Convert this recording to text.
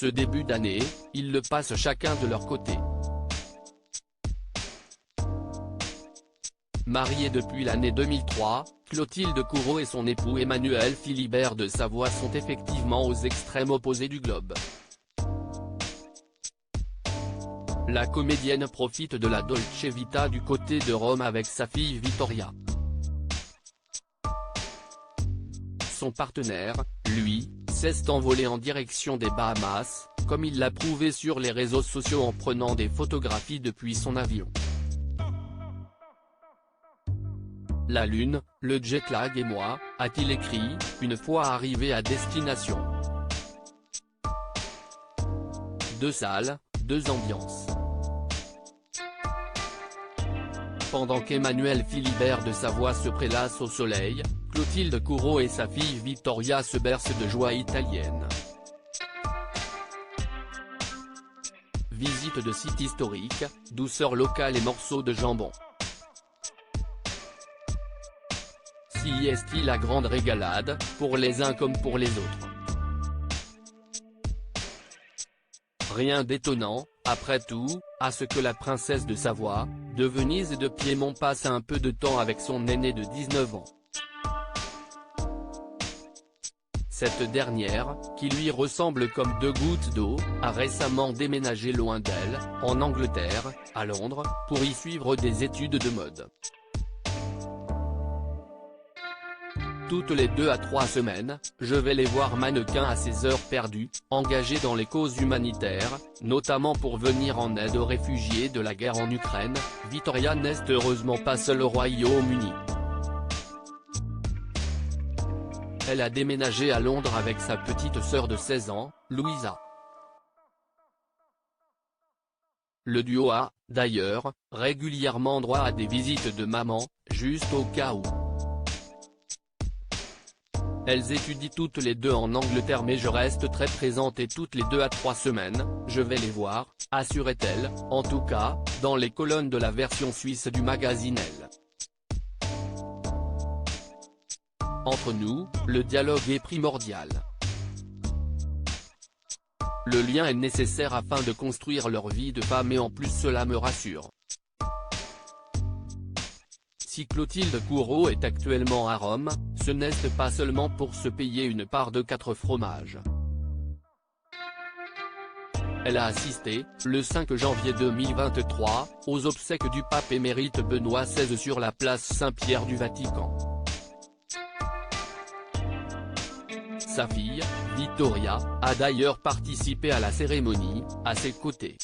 Ce début d'année, ils le passent chacun de leur côté. Mariée depuis l'année 2003, Clotilde Courreau et son époux Emmanuel Philibert de Savoie sont effectivement aux extrêmes opposés du globe. La comédienne profite de la Dolce Vita du côté de Rome avec sa fille Vittoria. Son partenaire, lui, s'est envolé en direction des Bahamas, comme il l'a prouvé sur les réseaux sociaux en prenant des photographies depuis son avion. La lune, le jet-lag et moi, a-t-il écrit, une fois arrivé à destination. Deux salles, deux ambiances. Pendant qu'Emmanuel Philibert de Savoie se prélasse au soleil, Clotilde Courreau et sa fille Vittoria se bercent de joie italienne. Visite de sites historiques, douceur locale et morceaux de jambon. Si est-il la grande régalade, pour les uns comme pour les autres. Rien d'étonnant, après tout, à ce que la princesse de Savoie, de Venise et de Piémont passe un peu de temps avec son aîné de 19 ans. Cette dernière, qui lui ressemble comme deux gouttes d'eau, a récemment déménagé loin d'elle, en Angleterre, à Londres, pour y suivre des études de mode. Toutes les 2 à 3 semaines, je vais les voir mannequins à ces heures perdues, engagés dans les causes humanitaires, notamment pour venir en aide aux réfugiés de la guerre en Ukraine. Vittoria n'est heureusement pas seule au Royaume-Uni. Elle a déménagé à Londres avec sa petite sœur de 16 ans, Louisa. Le duo a, d'ailleurs, régulièrement droit à des visites de maman, juste au cas où. Elles étudient toutes les deux en Angleterre mais je reste très présente et toutes les 2 à 3 semaines, je vais les voir, assurait-elle, en tout cas, dans les colonnes de la version suisse du magazine Elle. Entre nous, le dialogue est primordial. Le lien est nécessaire afin de construire leur vie de femme et en plus cela me rassure. Si Clotilde Courreau est actuellement à Rome, ce n'est pas seulement pour se payer une part de 4 fromages. Elle a assisté, le 5 janvier 2023, aux obsèques du pape émérite Benoît XVI sur la place Saint-Pierre du Vatican. Sa fille, Vittoria, a d'ailleurs participé à la cérémonie, à ses côtés.